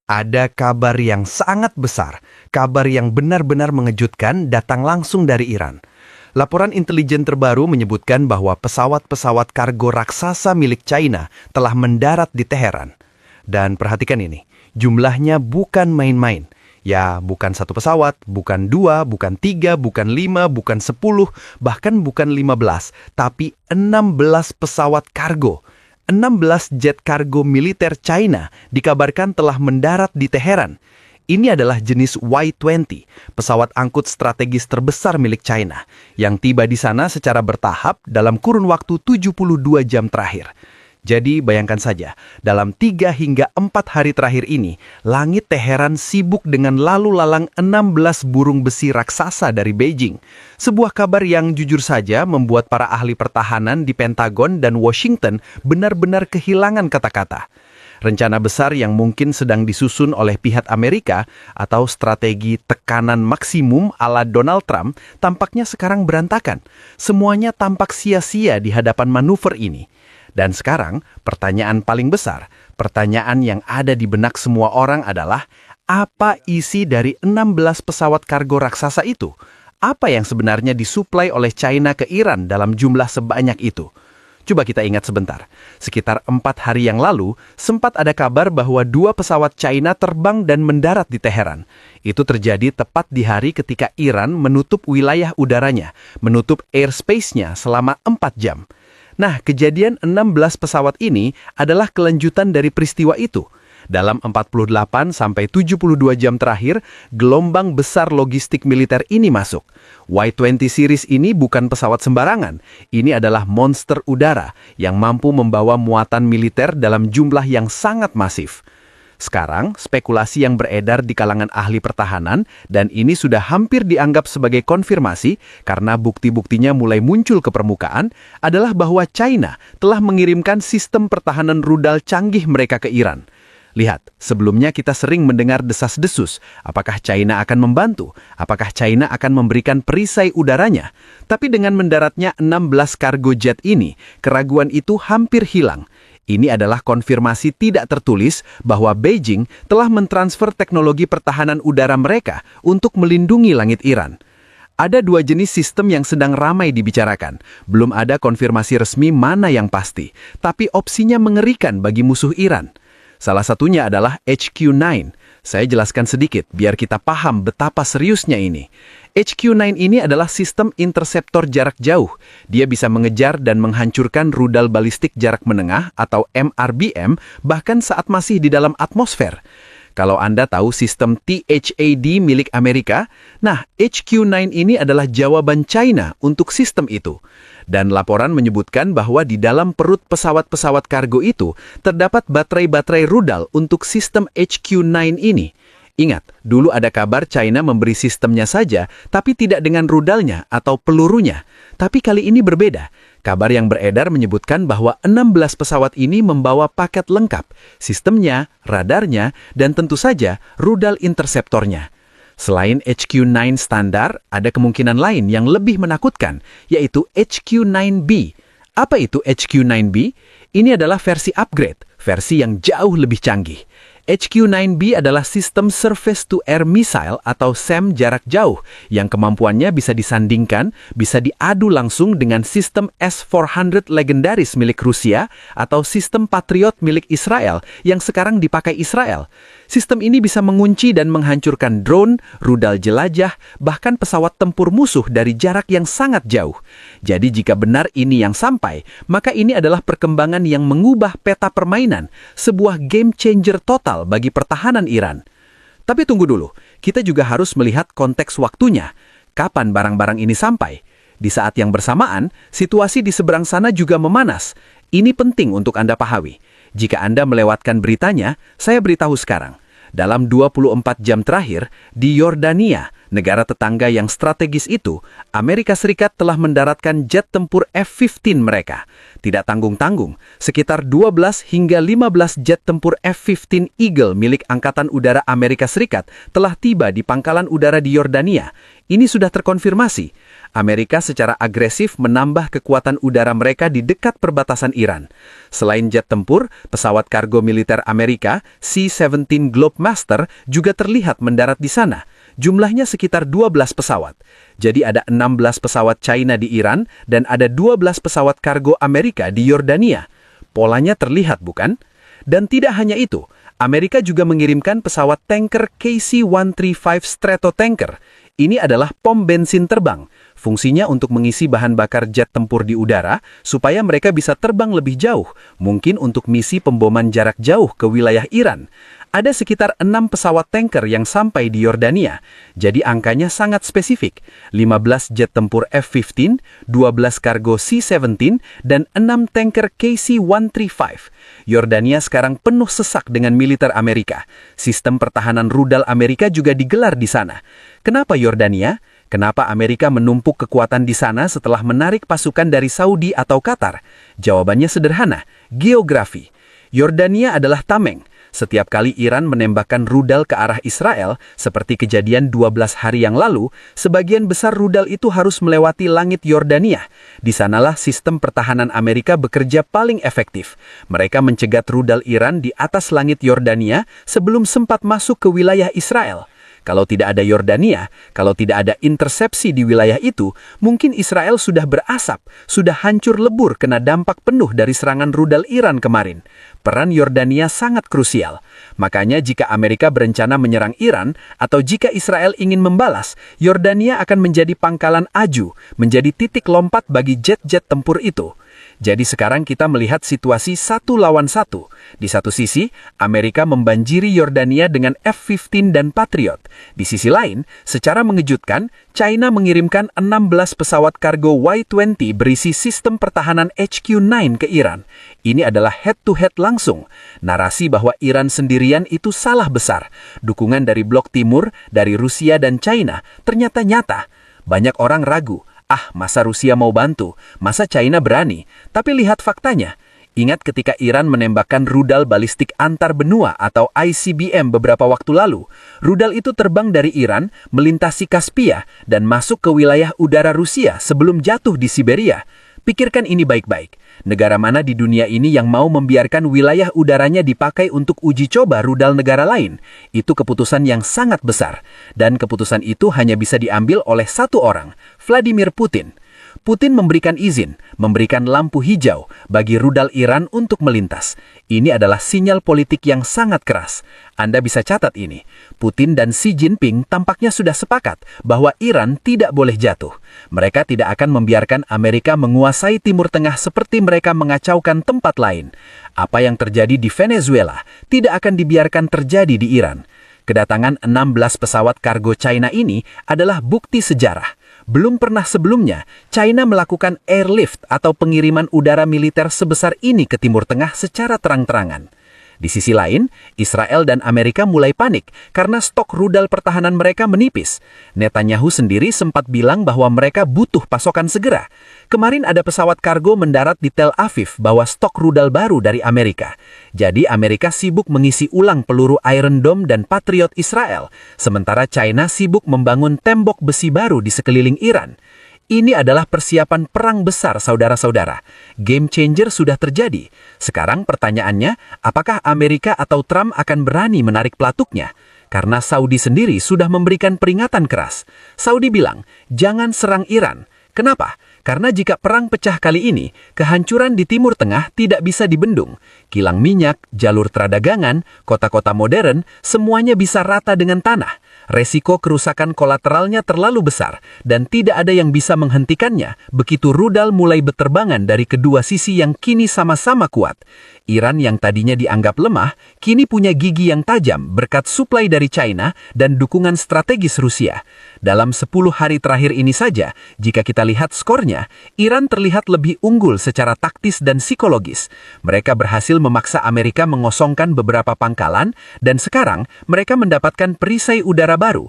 Ada kabar yang sangat besar, kabar yang benar-benar mengejutkan datang langsung dari Iran. Laporan intelijen terbaru menyebutkan bahwa pesawat-pesawat kargo raksasa milik China telah mendarat di Teheran. Dan perhatikan ini, jumlahnya bukan main-main. Ya, bukan satu pesawat, bukan dua, bukan tiga, bukan lima, bukan 10, bahkan bukan 15, tapi 16 pesawat kargo. 16 jet kargo militer China dikabarkan telah mendarat di Teheran. Ini adalah jenis Y-20, pesawat angkut strategis terbesar milik China, yang tiba di sana secara bertahap dalam kurun waktu 72 jam terakhir. Jadi bayangkan saja, dalam 3 hingga 4 hari terakhir ini, langit Teheran sibuk dengan lalu lalang 16 burung besi raksasa dari Beijing. Sebuah kabar yang jujur saja membuat para ahli pertahanan di Pentagon dan Washington benar-benar kehilangan kata-kata. Rencana besar yang mungkin sedang disusun oleh pihak Amerika atau strategi tekanan maksimum ala Donald Trump tampaknya sekarang berantakan. Semuanya tampak sia-sia di hadapan manuver ini. Dan sekarang, pertanyaan paling besar, pertanyaan yang ada di benak semua orang adalah, apa isi dari 16 pesawat kargo raksasa itu? Apa yang sebenarnya disuplai oleh China ke Iran dalam jumlah sebanyak itu? Coba kita ingat sebentar. Sekitar 4 hari yang lalu, sempat ada kabar bahwa 2 pesawat China terbang dan mendarat di Teheran. Itu terjadi tepat di hari ketika Iran menutup wilayah udaranya, menutup airspace-nya selama 4 jam. Nah, kejadian 16 pesawat ini adalah kelanjutan dari peristiwa itu. Dalam 48 sampai 72 jam terakhir, gelombang besar logistik militer ini masuk. Y-20 series ini bukan pesawat sembarangan. Ini adalah monster udara yang mampu membawa muatan militer dalam jumlah yang sangat masif. Sekarang, spekulasi yang beredar di kalangan ahli pertahanan, dan ini sudah hampir dianggap sebagai konfirmasi karena bukti-buktinya mulai muncul ke permukaan, adalah bahwa China telah mengirimkan sistem pertahanan rudal canggih mereka ke Iran. Lihat, sebelumnya kita sering mendengar desas-desus, apakah China akan membantu, apakah China akan memberikan perisai udaranya. Tapi dengan mendaratnya 16 kargo jet ini, keraguan itu hampir hilang. Ini adalah konfirmasi tidak tertulis bahwa Beijing telah mentransfer teknologi pertahanan udara mereka untuk melindungi langit Iran. Ada 2 jenis sistem yang sedang ramai dibicarakan. Belum ada konfirmasi resmi mana yang pasti, tapi opsinya mengerikan bagi musuh Iran. Salah satunya adalah HQ-9. Saya jelaskan sedikit biar kita paham betapa seriusnya ini. HQ-9 ini adalah sistem interseptor jarak jauh. Dia bisa mengejar dan menghancurkan rudal balistik jarak menengah atau MRBM bahkan saat masih di dalam atmosfer. Kalau Anda tahu sistem THAAD milik Amerika, nah HQ-9 ini adalah jawaban China untuk sistem itu. Dan laporan menyebutkan bahwa di dalam perut pesawat-pesawat kargo itu terdapat baterai-baterai rudal untuk sistem HQ-9 ini. Ingat, dulu ada kabar China memberi sistemnya saja, tapi tidak dengan rudalnya atau pelurunya. Tapi kali ini berbeda. Kabar yang beredar menyebutkan bahwa 16 pesawat ini membawa paket lengkap, sistemnya, radarnya, dan tentu saja rudal interseptornya. Selain HQ-9 standar, ada kemungkinan lain yang lebih menakutkan, yaitu HQ-9B. Apa itu HQ-9B? Ini adalah versi upgrade, versi yang jauh lebih canggih. HQ-9B adalah sistem surface-to-air missile atau SAM jarak jauh yang kemampuannya bisa disandingkan, bisa diadu langsung dengan sistem S-400 legendaris milik Rusia atau sistem Patriot milik Israel yang sekarang dipakai Israel. Sistem ini bisa mengunci dan menghancurkan drone, rudal jelajah, bahkan pesawat tempur musuh dari jarak yang sangat jauh. Jadi jika benar ini yang sampai, maka ini adalah perkembangan yang mengubah peta permainan, sebuah game changer total bagi pertahanan Iran. Tapi tunggu dulu, kita juga harus melihat konteks waktunya. Kapan barang-barang ini sampai? Di saat yang bersamaan, situasi di seberang sana juga memanas. Ini penting untuk Anda pahami. Jika Anda melewatkan beritanya, saya beritahu sekarang. Dalam 24 jam terakhir, di Yordania, negara tetangga yang strategis itu, Amerika Serikat telah mendaratkan jet tempur F-15 mereka. Tidak tanggung-tanggung, sekitar 12 hingga 15 jet tempur F-15 Eagle milik Angkatan Udara Amerika Serikat telah tiba di pangkalan udara di Yordania. Ini sudah terkonfirmasi. Amerika secara agresif menambah kekuatan udara mereka di dekat perbatasan Iran. Selain jet tempur, pesawat kargo militer Amerika C-17 Globemaster juga terlihat mendarat di sana. Jumlahnya sekitar 12 pesawat. Jadi ada 16 pesawat China di Iran dan ada 12 pesawat kargo Amerika di Yordania. Polanya terlihat, bukan? Dan tidak hanya itu, Amerika juga mengirimkan pesawat tanker KC-135 Stratotanker. Ini adalah pom bensin terbang. Fungsinya untuk mengisi bahan bakar jet tempur di udara supaya mereka bisa terbang lebih jauh, mungkin untuk misi pemboman jarak jauh ke wilayah Iran. Ada sekitar 6 pesawat tanker yang sampai di Yordania, jadi angkanya sangat spesifik. 15 jet tempur F-15, 12 kargo C-17, dan 6 tanker KC-135. Yordania sekarang penuh sesak dengan militer Amerika. Sistem pertahanan rudal Amerika juga digelar di sana. Kenapa Yordania? Kenapa Amerika menumpuk kekuatan di sana setelah menarik pasukan dari Saudi atau Qatar? Jawabannya sederhana, geografi. Yordania adalah tameng. Setiap kali Iran menembakkan rudal ke arah Israel, seperti kejadian 12 hari yang lalu, sebagian besar rudal itu harus melewati langit Yordania. Di sanalah sistem pertahanan Amerika bekerja paling efektif. Mereka mencegat rudal Iran di atas langit Yordania sebelum sempat masuk ke wilayah Israel. Kalau tidak ada Yordania, kalau tidak ada intersepsi di wilayah itu, mungkin Israel sudah berasap, sudah hancur lebur kena dampak penuh dari serangan rudal Iran kemarin. Peran Yordania sangat krusial. Makanya jika Amerika berencana menyerang Iran, atau jika Israel ingin membalas, Yordania akan menjadi pangkalan aju, menjadi titik lompat bagi jet-jet tempur itu. Jadi sekarang kita melihat situasi 1 lawan 1. Di satu sisi, Amerika membanjiri Yordania dengan F-15 dan Patriot. Di sisi lain, secara mengejutkan, China mengirimkan 16 pesawat kargo Y-20 berisi sistem pertahanan HQ-9 ke Iran. Ini adalah head-to-head langsung. Narasi bahwa Iran sendirian itu salah besar. Dukungan dari Blok Timur, dari Rusia dan China, ternyata nyata. Banyak orang ragu. Masa Rusia mau bantu? Masa China berani? Tapi lihat faktanya. Ingat ketika Iran menembakkan rudal balistik antar benua atau ICBM beberapa waktu lalu. Rudal itu terbang dari Iran, melintasi Kaspia, dan masuk ke wilayah udara Rusia sebelum jatuh di Siberia. Pikirkan ini baik-baik. Negara mana di dunia ini yang mau membiarkan wilayah udaranya dipakai untuk uji coba rudal negara lain? Itu keputusan yang sangat besar. Dan keputusan itu hanya bisa diambil oleh satu orang, Vladimir Putin. Putin memberikan izin, memberikan lampu hijau bagi rudal Iran untuk melintas. Ini adalah sinyal politik yang sangat keras. Anda bisa catat ini. Putin dan Xi Jinping tampaknya sudah sepakat bahwa Iran tidak boleh jatuh. Mereka tidak akan membiarkan Amerika menguasai Timur Tengah seperti mereka mengacaukan tempat lain. Apa yang terjadi di Venezuela tidak akan dibiarkan terjadi di Iran. Kedatangan 16 pesawat kargo China ini adalah bukti sejarah. Belum pernah sebelumnya, China melakukan airlift atau pengiriman udara militer sebesar ini ke Timur Tengah secara terang-terangan. Di sisi lain, Israel dan Amerika mulai panik karena stok rudal pertahanan mereka menipis. Netanyahu sendiri sempat bilang bahwa mereka butuh pasokan segera. Kemarin ada pesawat kargo mendarat di Tel Aviv bawa stok rudal baru dari Amerika. Jadi Amerika sibuk mengisi ulang peluru Iron Dome dan Patriot Israel, sementara China sibuk membangun tembok besi baru di sekeliling Iran. Ini adalah persiapan perang besar, saudara-saudara. Game changer sudah terjadi. Sekarang pertanyaannya, apakah Amerika atau Trump akan berani menarik pelatuknya? Karena Saudi sendiri sudah memberikan peringatan keras. Saudi bilang, jangan serang Iran. Kenapa? Karena jika perang pecah kali ini, kehancuran di Timur Tengah tidak bisa dibendung. Kilang minyak, jalur perdagangan, kota-kota modern, semuanya bisa rata dengan tanah. Resiko kerusakan kolateralnya terlalu besar dan tidak ada yang bisa menghentikannya begitu rudal mulai berterbangan dari kedua sisi yang kini sama-sama kuat. Iran yang tadinya dianggap lemah, kini punya gigi yang tajam berkat suplai dari China dan dukungan strategis Rusia. Dalam 10 hari terakhir ini saja, jika kita lihat skornya, Iran terlihat lebih unggul secara taktis dan psikologis. Mereka berhasil memaksa Amerika mengosongkan beberapa pangkalan dan sekarang mereka mendapatkan perisai udara baru,